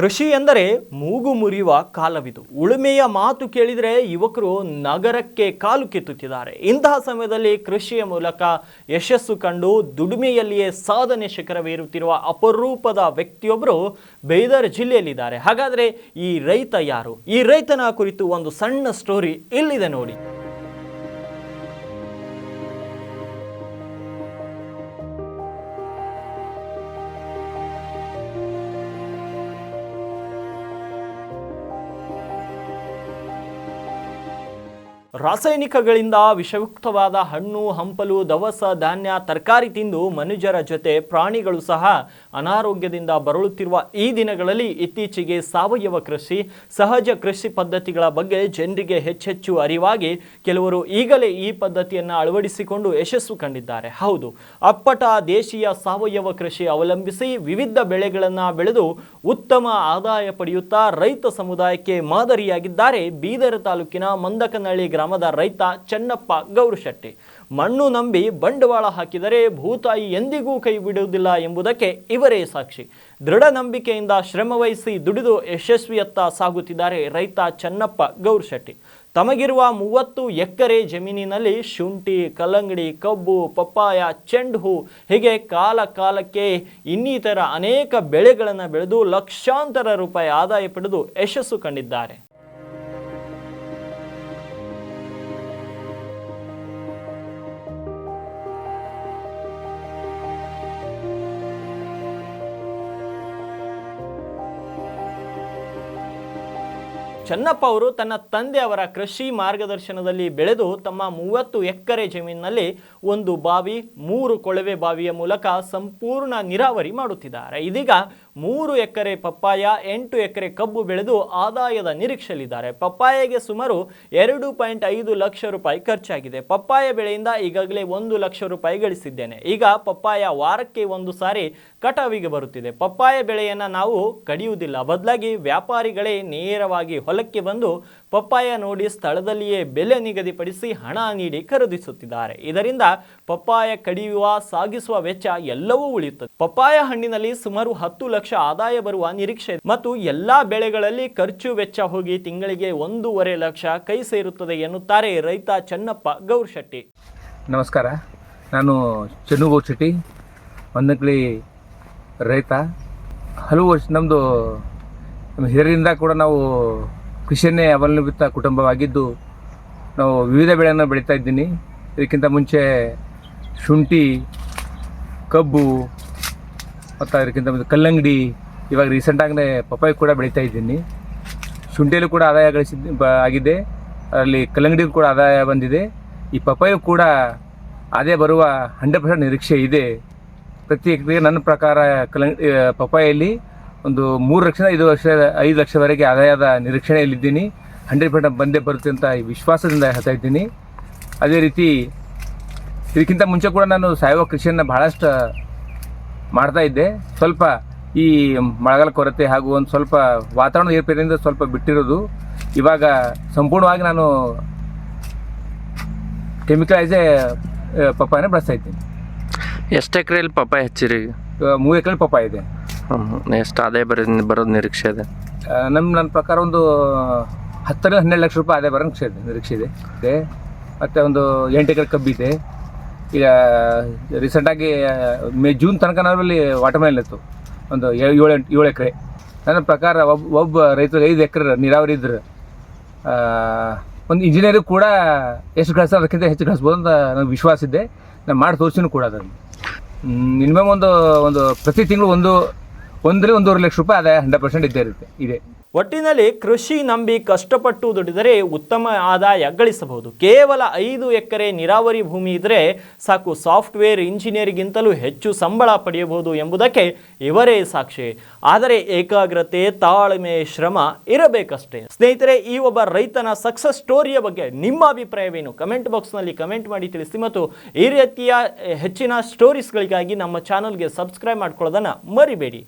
ಕೃಷಿ ಎಂದರೆ ಮೂಗು ಮುರಿಯುವ ಕಾಲವಿದು. ಉಳುಮೆಯ ಮಾತು ಕೇಳಿದರೆ ಯುವಕರು ನಗರಕ್ಕೆ ಕಾಲು ಕಿತ್ತುತ್ತಿದ್ದಾರೆ. ಇಂತಹ ಸಮಯದಲ್ಲಿ ಕೃಷಿಯ ಮೂಲಕ ಯಶಸ್ಸು ಕಂಡು ದುಡಿಮೆಯಲ್ಲಿಯೇ ಸಾಧನೆ ಶಿಖರವೇರುತ್ತಿರುವ ಅಪರೂಪದ ವ್ಯಕ್ತಿಯೊಬ್ಬರು ಬೀದರ್ ಜಿಲ್ಲೆಯಲ್ಲಿದ್ದಾರೆ. ಹಾಗಾದರೆ ಈ ರೈತ ಯಾರು? ಈ ರೈತನ ಕುರಿತು ಒಂದು ಸಣ್ಣ ಸ್ಟೋರಿ ಇಲ್ಲಿದೆ ನೋಡಿ. ರಾಸಾಯನಿಕಗಳಿಂದ ವಿಷಯುಕ್ತವಾದ ಹಣ್ಣು ಹಂಪಲು ದವಸ ಧಾನ್ಯ ತರಕಾರಿ ತಿಂದು ಮನುಷ್ಯರ ಜೊತೆ ಪ್ರಾಣಿಗಳು ಸಹ ಅನಾರೋಗ್ಯದಿಂದ ಬರಳುತ್ತಿರುವ ಈ ದಿನಗಳಲ್ಲಿ ಇತ್ತೀಚೆಗೆ ಸಾವಯವ ಕೃಷಿ ಸಹಜ ಕೃಷಿ ಪದ್ಧತಿಗಳ ಬಗ್ಗೆ ಜನರಿಗೆ ಹೆಚ್ಚೆಚ್ಚು ಅರಿವಾಗಿ ಕೆಲವರು ಈಗಲೇ ಈ ಪದ್ಧತಿಯನ್ನು ಅಳವಡಿಸಿಕೊಂಡು ಯಶಸ್ಸು ಕಂಡಿದ್ದಾರೆ. ಹೌದು, ಅಪ್ಪಟ ದೇಶೀಯ ಸಾವಯವ ಕೃಷಿ ಅವಲಂಬಿಸಿ ವಿವಿಧ ಬೆಳೆಗಳನ್ನು ಬೆಳೆದು ಉತ್ತಮ ಆದಾಯ ಪಡೆಯುತ್ತಾ ರೈತ ಸಮುದಾಯಕ್ಕೆ ಮಾದರಿಯಾಗಿದ್ದಾರೆ ಬೀದರ್ ತಾಲೂಕಿನ ಮಂದಕನಹಳ್ಳಿ ಗ್ರಾಮದ ರೈತ ಚೆನ್ನಪ್ಪ ಗೌರಶೆಟ್ಟಿ. ಮಣ್ಣು ನಂಬಿ ಬಂಡವಾಳ ಹಾಕಿದರೆ ಭೂತಾಯಿ ಎಂದಿಗೂ ಕೈ ಬಿಡುವುದಿಲ್ಲ ಎಂಬುದಕ್ಕೆ ಇವರೇ ಸಾಕ್ಷಿ. ದೃಢ ನಂಬಿಕೆಯಿಂದ ಶ್ರಮವಹಿಸಿ ದುಡಿದು ಯಶಸ್ವಿಯತ್ತ ಸಾಗುತ್ತಿದ್ದಾರೆ ರೈತ ಚೆನ್ನಪ್ಪ ಗೌರಶೆಟ್ಟಿ. ತಮಗಿರುವ 30 ಎಕರೆ ಜಮೀನಿನಲ್ಲಿ ಶುಂಠಿ, ಕಲ್ಲಂಗಡಿ, ಕಬ್ಬು, ಪಪ್ಪಾಯ, ಚೆಂಡು ಹೂ ಹೀಗೆ ಕಾಲಕ್ಕೆ ಇನ್ನಿತರ ಅನೇಕ ಬೆಳೆಗಳನ್ನು ಬೆಳೆದು ಲಕ್ಷಾಂತರ ರೂಪಾಯಿ ಆದಾಯ ಪಡೆದು ಯಶಸ್ಸು ಕಂಡಿದ್ದಾರೆ. ಚೆನ್ನಪ್ಪ ಅವರು ತನ್ನ ತಂದೆಯವರ ಕೃಷಿ ಮಾರ್ಗದರ್ಶನದಲ್ಲಿ ಬೆಳೆದು ತಮ್ಮ 30 ಎಕರೆ ಜಮೀನಿನಲ್ಲಿ ಒಂದು ಬಾವಿ, 3 ಕೊಳವೆ ಬಾವಿಯ ಮೂಲಕ ಸಂಪೂರ್ಣ ನೀರಾವರಿ ಮಾಡುತ್ತಿದ್ದಾರೆ. ಇದೀಗ 3 ಎಕರೆ ಪಪ್ಪಾಯ, 8 ಎಕರೆ ಕಬ್ಬು ಬೆಳೆದು ಆದಾಯದ ನಿರೀಕ್ಷೆಯಲ್ಲಿದ್ದಾರೆ. ಪಪ್ಪಾಯಗೆ ಸುಮಾರು 2.5 ಲಕ್ಷ ರೂಪಾಯಿ ಖರ್ಚಾಗಿದೆ. ಪಪ್ಪಾಯ ಬೆಳೆಯಿಂದ ಈಗಾಗಲೇ 1 ಲಕ್ಷ ರೂಪಾಯಿ ಗಳಿಸಿದ್ದೇನೆ. ಈಗ ಪಪ್ಪಾಯ ವಾರಕ್ಕೆ 1 ಸಾರಿ ಕಟಾವಿಗೆ ಬರುತ್ತಿದೆ. ಪಪ್ಪಾಯ ಬೆಳೆಯನ್ನು ನಾವು ಕಡಿಯುವುದಿಲ್ಲ, ಬದಲಾಗಿ ವ್ಯಾಪಾರಿಗಳೇ ನೇರವಾಗಿ ಹೊಲಕ್ಕೆ ಬಂದು ಪಪ್ಪಾಯ ನೋಡಿ ಸ್ಥಳದಲ್ಲಿಯೇ ಬೆಲೆ ನಿಗದಿಪಡಿಸಿ ಹಣ ನೀಡಿ ಖರೀದಿಸುತ್ತಿದ್ದಾರೆ. ಇದರಿಂದ ಪಪ್ಪಾಯ ಕಡಿಯುವ, ಸಾಗಿಸುವ ವೆಚ್ಚ ಎಲ್ಲವೂ ಉಳಿಯುತ್ತದೆ. ಪಪ್ಪಾಯ ಹಣ್ಣಿನಲ್ಲಿ ಸುಮಾರು 10 ಲಕ್ಷ ಆದಾಯ ಬರುವ ನಿರೀಕ್ಷೆ ಮತ್ತು ಎಲ್ಲಾ ಬೆಳೆಗಳಲ್ಲಿ ಖರ್ಚು ವೆಚ್ಚ ಹೋಗಿ ತಿಂಗಳಿಗೆ 1.5 ಲಕ್ಷ ಕೈ ಸೇರುತ್ತದೆ ಎನ್ನುತ್ತಾರೆ ರೈತ ಚೆನ್ನಪ್ಪ ಗೌರಶೆಟ್ಟಿ. ನಮಸ್ಕಾರ, ನಾನು ಚೆನ್ನು ಗೌರಶೆಟ್ಟಿ, ಮಂದಕನಹಳ್ಳಿ ರೈತ. ಹಲವು ವರ್ಷ ನಮ್ಮ ಹಿರಿಯರಿಂದ ಕೂಡ ನಾವು ಕೃಷಿಯನ್ನೇ ಅವಲಂಬಿತ ಕುಟುಂಬವಾಗಿದ್ದು ನಾವು ವಿವಿಧ ಬೆಳೆಯನ್ನು ಬೆಳೀತಾ ಇದ್ದೀನಿ. ಇದಕ್ಕಿಂತ ಮುಂಚೆ ಶುಂಠಿ, ಕಬ್ಬು ಮತ್ತು ಅದಕ್ಕಿಂತ ಮುಂಚೆ ಕಲ್ಲಂಗಡಿ, ಇವಾಗ ರೀಸೆಂಟಾಗಲೇ ಪಪ್ಪಾಯ ಕೂಡ ಬೆಳೀತಾ ಇದ್ದೀನಿ. ಶುಂಠಿಯಲ್ಲೂ ಕೂಡ ಆದಾಯ ಆಗಿದೆ, ಅದರಲ್ಲಿ ಕಲ್ಲಂಗಡಿಗೂ ಕೂಡ ಆದಾಯ ಬಂದಿದೆ. ಈ ಪಪ್ಪಾಯ ಕೂಡ ಆದಾಯ ಬರುವ 100% ನಿರೀಕ್ಷೆ ಇದೆ. ಪ್ರತಿ ಎಕರೆಗೆ ನನ್ನ ಪ್ರಕಾರ ಪಪ್ಪಾಯಲ್ಲಿ ಒಂದು 3 ಲಕ್ಷದಿಂದ 5 ಲಕ್ಷವರೆಗೆ ಆದಾಯದ ನಿರೀಕ್ಷಣೆಯಲ್ಲಿದ್ದೀನಿ. 100% ಬಂದೇ ಬರುತ್ತೆ ಅಂತ ವಿಶ್ವಾಸದಿಂದ ಹೇಳ್ತಾ ಇದ್ದೀನಿ. ಅದೇ ರೀತಿ ಇದಕ್ಕಿಂತ ಮುಂಚೆ ಕೂಡ ನಾನು ಸಾವಯವ ಕೃಷಿಯನ್ನು ಬಹಳಷ್ಟು ಮಾಡ್ತಾ ಇದ್ದೆ. ಸ್ವಲ್ಪ ಈ ಮಳೆಗಾಲ ಕೊರತೆ ಹಾಗೂ ಒಂದು ಸ್ವಲ್ಪ ವಾತಾವರಣ ಏರ್ಪೇರಿಂದ ಸ್ವಲ್ಪ ಬಿಟ್ಟಿರೋದು. ಇವಾಗ ಸಂಪೂರ್ಣವಾಗಿ ನಾನು ಕೆಮಿಕಲೈಸೇ ಪಪ್ಪಾಯನ ಬಳಸ್ತಾ ಇದ್ದೀನಿ. ಎಷ್ಟು ಎಕರೆಯಲ್ಲಿ ಪಪ್ಪಾಯ ಹಚ್ಚಿರಿ? 3 ಎಕರೆಯಲ್ಲಿ ಪಪ್ಪಾಯ ಇದೆ. ಎಷ್ಟು ಆದಾಯ ಬರೋದು ನಿರೀಕ್ಷೆ ಇದೆ? ನನ್ನ ಪ್ರಕಾರ ಒಂದು 10 ರಿಂದ 12 ಲಕ್ಷ ರೂಪಾಯಿ ಆದಾಯ ಬರೋ ನಿರೀಕ್ಷೆ ಇದೆ. ಮತ್ತು ಒಂದು 8 ಎಕರೆ ಕಬ್ಬಿದೆ. ಈಗ ರೀಸೆಂಟಾಗಿ ಜೂನ್ ತನಕ ನಮ್ಮಲ್ಲಿ ವಾಟರ್ಮೆಲನ್ ಇತ್ತು, ಒಂದು 7 ಎಕರೆ. ನನ್ನ ಪ್ರಕಾರ ಒಬ್ಬ ರೈತರಿಗೆ 5 ಎಕರೆ ನೀರಾವರಿ ಇದ್ರೆ ಒಂದು ಇಂಜಿನಿಯರಿಂಗ್ ಕೂಡ ಎಷ್ಟು ಗಳಿಸೋ ಅದಕ್ಕಿಂತ ಹೆಚ್ಚು ಗಳಿಸ್ಬೋದು ಅಂತ ನನಗೆ ವಿಶ್ವಾಸ ಇದೆ. ನಾನು ಮಾಡಿ ತೋರಿಸಿನೂ ಕೂಡ ಅದರಲ್ಲಿ ಮಿನಿಮಮ್ ಒಂದು ಪ್ರತಿ ತಿಂಗಳು 1.5 ಲಕ್ಷ ರೂಪಾಯಿ ಆದಾಯ 100% ಇದೆ. ಒಟ್ಟಿನಲ್ಲಿ ಕೃಷಿ ನಂಬಿ ಕಷ್ಟಪಟ್ಟು ದುಡಿದರೆ ಉತ್ತಮ ಆದಾಯ ಗಳಿಸಬಹುದು. ಕೇವಲ 5 ಎಕರೆ ನೀರಾವರಿ ಭೂಮಿ ಇದ್ದರೆ ಸಾಕು, ಸಾಫ್ಟ್ವೇರ್ ಇಂಜಿನಿಯರ್ಗಿಂತಲೂ ಹೆಚ್ಚು ಸಂಬಳ ಪಡೆಯಬಹುದು ಎಂಬುದಕ್ಕೆ ಇವರೇ ಸಾಕ್ಷಿ. ಆದರೆ ಏಕಾಗ್ರತೆ, ತಾಳ್ಮೆ, ಶ್ರಮ ಇರಬೇಕಷ್ಟೇ. ಸ್ನೇಹಿತರೆ, ಈ ಒಬ್ಬ ರೈತನ ಸಕ್ಸಸ್ ಸ್ಟೋರಿಯ ಬಗ್ಗೆ ನಿಮ್ಮ ಅಭಿಪ್ರಾಯವೇನು? ಕಮೆಂಟ್ ಬಾಕ್ಸ್ನಲ್ಲಿ ಕಮೆಂಟ್ ಮಾಡಿ ತಿಳಿಸಿ. ಮತ್ತು ಈ ರೀತಿಯ ಹೆಚ್ಚಿನ ಸ್ಟೋರೀಸ್ಗಳಿಗಾಗಿ ನಮ್ಮ ಚಾನಲ್ಗೆ ಸಬ್ಸ್ಕ್ರೈಬ್ ಮಾಡ್ಕೊಳ್ಳೋದನ್ನು ಮರಿಬೇಡಿ.